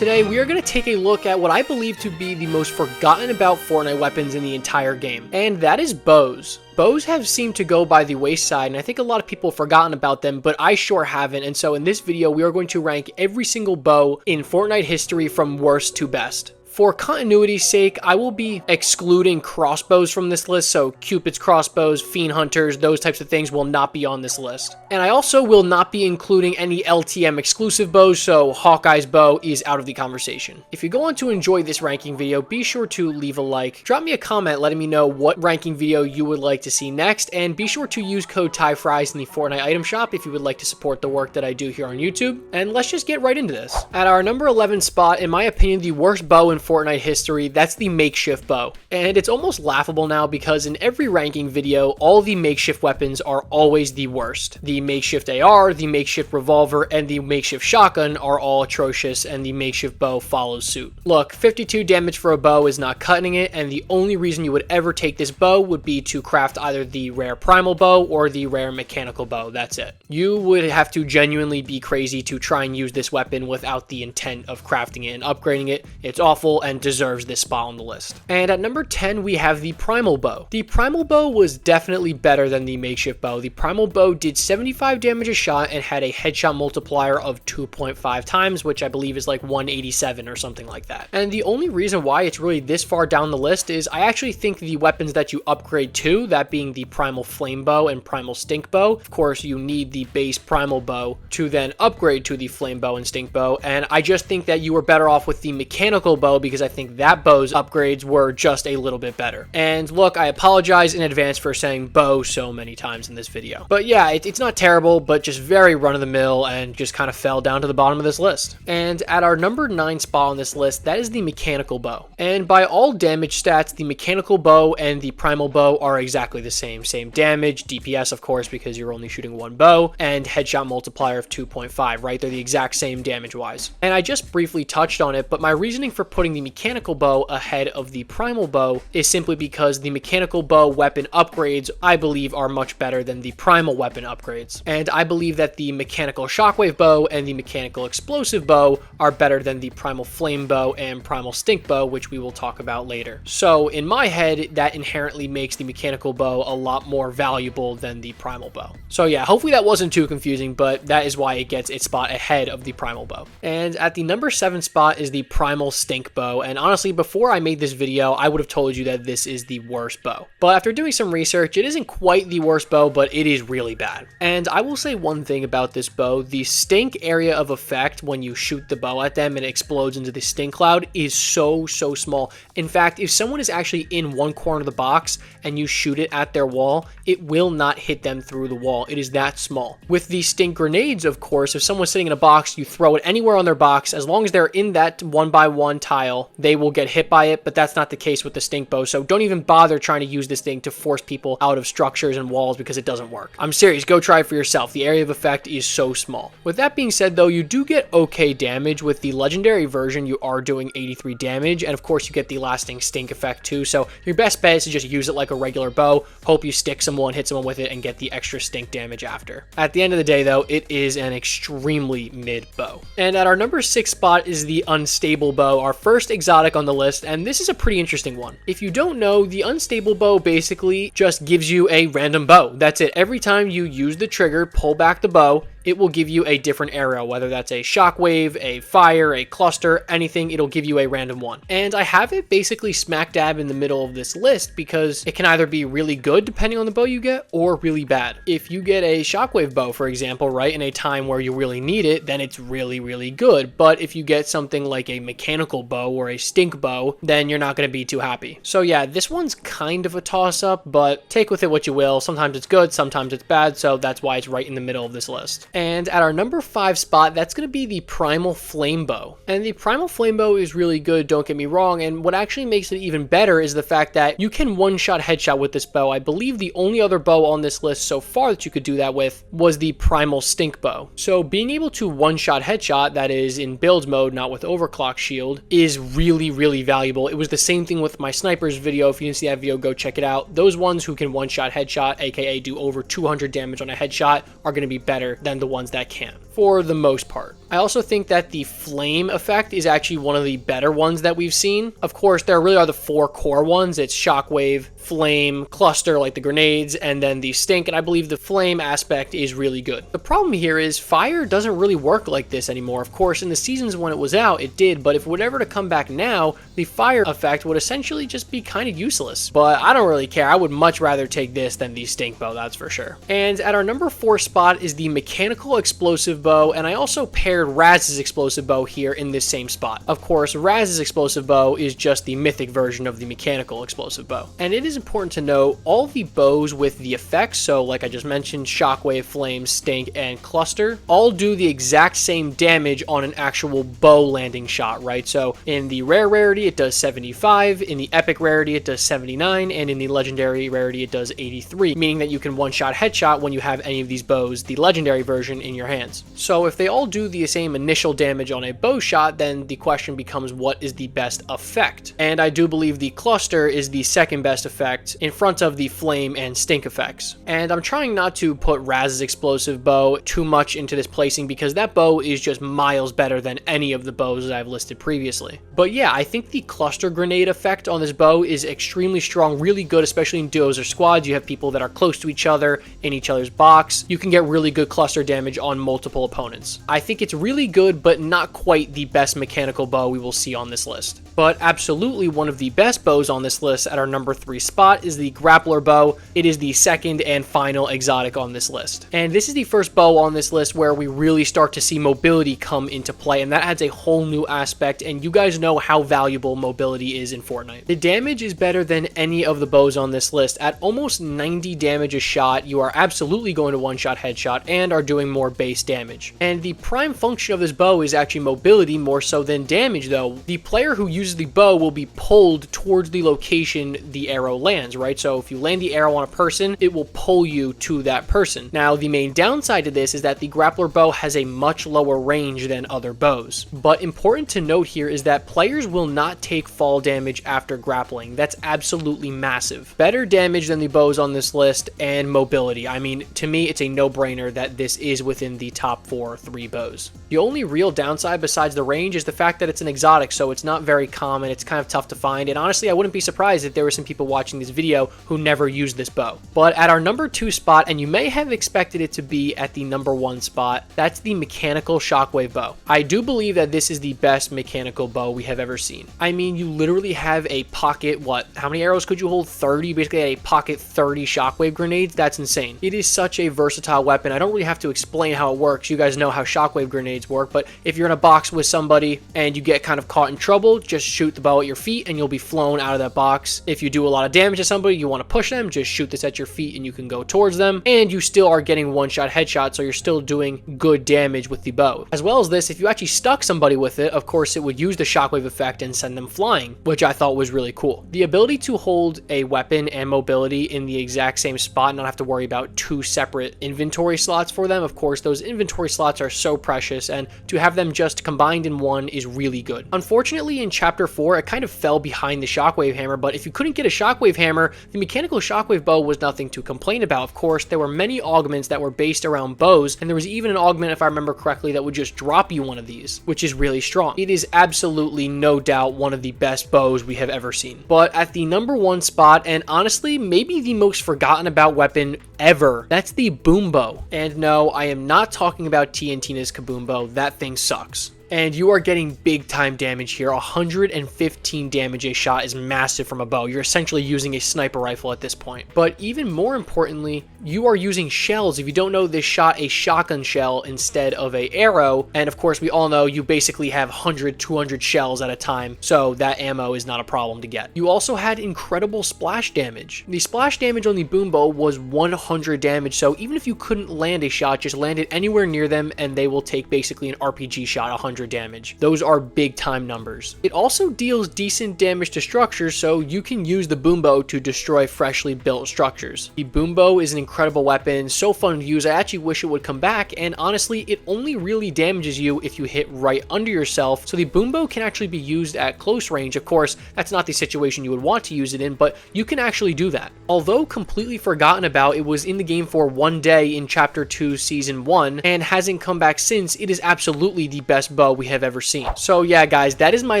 Today, we are going to take a look at what I believe to be the most forgotten about Fortnite weapons in the entire game, and that is bows. Bows have seemed to go by the wayside, and I think a lot of people have forgotten about them, but I sure haven't, and so in this video, we are going to rank every single bow in Fortnite history from worst to best. For continuity's sake, I will be excluding crossbows from this list, so Cupid's crossbows, Fiend Hunters, those types of things will not be on this list. And I also will not be including any LTM exclusive bows, so Hawkeye's bow is out of the conversation. If you're going to enjoy this ranking video, be sure to leave a like, drop me a comment letting me know what ranking video you would like to see next, and be sure to use code TYFRYZ in the Fortnite item shop if you would like to support the work that I do here on YouTube. And let's just get right into this. At our number 11 spot, in my opinion, the worst bow in Fortnite history, that's the makeshift bow. And it's almost laughable now because in every ranking video, all the makeshift weapons are always the worst. The makeshift AR, the makeshift revolver, and the makeshift shotgun are all atrocious, and the makeshift bow follows suit. Look, 52 damage for a bow is not cutting it, and the only reason you would ever take this bow would be to craft either the rare primal bow or the rare mechanical bow. That's it. You would have to genuinely be crazy to try and use this weapon without the intent of crafting it and upgrading it. It's awful and deserves this spot on the list. And at number 10, we have the Primal bow. The Primal bow was definitely better than the makeshift bow. The Primal bow did 75 damage a shot and had a headshot multiplier of 2.5 times, which I believe is like 187 or something like that. And the only reason why it's really this far down the list is I actually think the weapons that you upgrade to, that being the Primal Flame bow and Primal Stink bow, of course you need the base Primal bow to then upgrade to the Flame bow and Stink bow, and I just think that you were better off with the mechanical bow because I think that bow's upgrades were just a little bit better. And look, I apologize in advance for saying bow so many times in this video. But yeah, it's not terrible, but just very run-of-the-mill and just kind of fell down to the bottom of this list. And at our number 9 spot on this list, that is the mechanical bow. And by all damage stats, the mechanical bow and the primal bow are exactly the same. Same damage, DPS of course, because you're only shooting one bow, and headshot multiplier of 2.5, right? They're the exact same damage-wise. And I just briefly touched on it, but my reasoning for putting the mechanical bow ahead of the primal bow is simply because the mechanical bow weapon upgrades I believe are much better than the primal weapon upgrades, and I believe that the mechanical shockwave bow and the mechanical explosive bow are better than the primal flame bow and primal stink bow, which we will talk about later. So in my head, that inherently makes the mechanical bow a lot more valuable than the primal bow. So yeah, hopefully that wasn't too confusing, but that is why it gets its spot ahead of the primal bow. And at the number 7 spot is the primal stink bow, and honestly, before I made this video, I would have told you that this is the worst bow. But after doing some research, it isn't quite the worst bow, but it is really bad. And I will say one thing about this bow, the stink area of effect when you shoot the bow at them and it explodes into the stink cloud is so small. In fact, if someone is actually in one corner of the box and you shoot it at their wall, it will not hit them through the wall. It is that small. With the stink grenades, of course, if someone's sitting in a box, you throw it anywhere on their box, as long as they're in that 1x1 tile, they will get hit by it, but that's not the case with the stink bow, so don't even bother trying to use this thing to force people out of structures and walls because it doesn't work. I'm serious, go try it for yourself. The area of effect is so small. With that being said though, you do get okay damage. With the legendary version, you are doing 83 damage, and of course you get the lasting stink effect too, so your best bet is to just use it like a regular bow, hope you stick someone, hit someone with it, and get the extra stink damage after. At the end of the day though, it is an extremely mid bow. And at our number 6 spot is the unstable bow, our first exotic on the list, and this is a pretty interesting one. If you don't know, the unstable bow basically just gives you a random bow. That's it. Every time you use the trigger, pull back the bow, it will give you a different arrow, whether that's a shockwave, a fire, a cluster, anything, it'll give you a random one. And I have it basically smack dab in the middle of this list because it can either be really good depending on the bow you get or really bad. If you get a shockwave bow, for example, right, in a time where you really need it, then it's really good. But if you get something like a mechanical bow or a stink bow, then you're not going to be too happy. So yeah, this one's kind of a toss up, but take with it what you will. Sometimes it's good, sometimes it's bad, so that's why it's right in the middle of this list. And at our number 5 spot, that's going to be the Primal Flame bow. And the Primal Flame bow is really good, don't get me wrong, and what actually makes it even better is the fact that you can one-shot headshot with this bow. I believe the only other bow on this list so far that you could do that with was the Primal Stink bow. So being able to one-shot headshot, that is in build mode, not with overclock shield, is really valuable. It was the same thing with my snipers video. If you didn't see that video, go check it out. Those ones who can one-shot headshot, aka do over 200 damage on a headshot, are going to be better than the ones that can, for the most part. I also think that the flame effect is actually one of the better ones that we've seen. Of course, there really are the 4 core ones. It's Shockwave, Flame, Cluster, like the grenades, and then the Stink, and I believe the flame aspect is really good. The problem here is fire doesn't really work like this anymore. Of course, in the seasons when it was out, it did, but if it were ever to come back now, the fire effect would essentially just be kind of useless. But I don't really care. I would much rather take this than the Stink bow, that's for sure. And at our number 4 spot is the mechanical explosive bow, and I also paired Raz's explosive bow here in this same spot. Of course, Raz's explosive bow is just the mythic version of the mechanical explosive bow. And it is important to note all the bows with the effects, so like I just mentioned, Shockwave, Flame, Stink, and Cluster, all do the exact same damage on an actual bow landing shot, right? So in the rare rarity, it does 75, in the epic rarity, it does 79, and in the legendary rarity, it does 83, meaning that you can one-shot headshot when you have any of these bows, the legendary version, in your hands. So if they all do the same initial damage on a bow shot, then the question becomes what is the best effect? And I do believe the Cluster is the second best effect in front of the Flame and Stink effects. And I'm trying not to put Raz's explosive bow too much into this placing because that bow is just miles better than any of the bows that I've listed previously. But yeah, I think the cluster grenade effect on this bow is extremely strong, really good, especially in duos or squads. You have people that are close to each other in each other's box. You can get really good cluster damage on multiple opponents. I think it's really good, but not quite the best mechanical bow we will see on this list. But absolutely one of the best bows on this list at our number 3 spot is the grappler bow. It is the second and final exotic on this list. And this is the first bow on this list where we really start to see mobility come into play, and that adds a whole new aspect, and you guys know how valuable mobility is in Fortnite. The damage is better than any of the bows on this list. At almost 90 damage a shot, you are absolutely going to one-shot headshot and are doing more base damage. And the prime function of this bow is actually mobility more so than damage though. The player who uses the bow will be pulled towards the location the arrow lands, right? So if you land the arrow on a person, it will pull you to that person. Now, the main downside to this is that the grappler bow has a much lower range than other bows. But important to note here is that players will not take fall damage after grappling. That's absolutely massive. Better damage than the bows on this list, and mobility. I mean, to me, it's a no-brainer that this is within the top 3 bows. The only real downside besides the range is the fact that it's an exotic, so it's not very common. It's kind of tough to find, and honestly, I wouldn't be surprised if there were some people watching this video who never used this bow. But at our number 2 spot, and you may have expected it to be at the number 1 spot, that's the mechanical Shockwave bow. I do believe that this is the best mechanical bow we have ever seen. I mean, you literally have a pocket, how many arrows could you hold? 30? Basically a pocket 30 Shockwave grenades. That's insane. It is such a versatile weapon. I don't really have to explain how it works. You guys know how Shockwave grenades work, but if you're in a box with somebody and you get kind of caught in trouble, just shoot the bow at your feet and you'll be flown out of that box. If you do a lot of damage to somebody, you want to push them, just shoot this at your feet and you can go towards them, and you still are getting one-shot headshots, so you're still doing good damage with the bow. As well as this, if you actually stuck somebody with it, of course it would use the Shockwave effect and send them flying, which I thought was really cool. The ability to hold a weapon and mobility in the exact same spot and not have to worry about 2 separate inventory slots for them, of course those inventory slots are so precious, and to have them just combined in one is really good. Unfortunately, in chapter 4 it kind of fell behind the Shockwave hammer, but if you couldn't get a Shockwave hammer, the mechanical Shockwave bow was nothing to complain about. Of course, there were many augments that were based around bows, and there was even an augment, if I remember correctly, that would just drop you one of these, which is really strong. It is absolutely no doubt one of the best bows we have ever seen. But at the number 1 spot, and honestly maybe the most forgotten about weapon ever, that's the boom bow. And no, I am not talking about TNTina's kaboom bow. That thing sucks. And you are getting big time damage here. 115 damage a shot is massive from a bow. You're essentially using a sniper rifle at this point. But even more importantly, you are using shells. If you don't know, this shot a shotgun shell instead of a arrow. And of course, we all know you basically have 100, 200 shells at a time. So that ammo is not a problem to get. You also had incredible splash damage. The splash damage on the boom bow was 100 damage. So even if you couldn't land a shot, just land it anywhere near them and they will take basically an RPG shot 100 300 damage. Those are big time numbers. It also deals decent damage to structures, so you can use the boom bow to destroy freshly built structures. The boom bow is an incredible weapon, so fun to use. I actually wish it would come back, and honestly, it only really damages you if you hit right under yourself, so the boom bow can actually be used at close range. Of course, that's not the situation you would want to use it in, but you can actually do that. Although completely forgotten about, it was in the game for one day in Chapter 2 Season 1, and hasn't come back since. It is absolutely the best bow we have ever seen. So yeah guys, that is my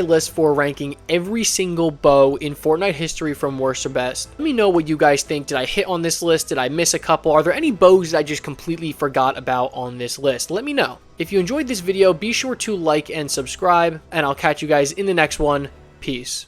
list for ranking every single bow in Fortnite history from worst to best. Let me know what you guys think. Did I hit on this list? Did I miss a couple? Are there any bows that I just completely forgot about on this list? Let me know. If you enjoyed this video, be sure to like and subscribe, and I'll catch you guys in the next one. Peace.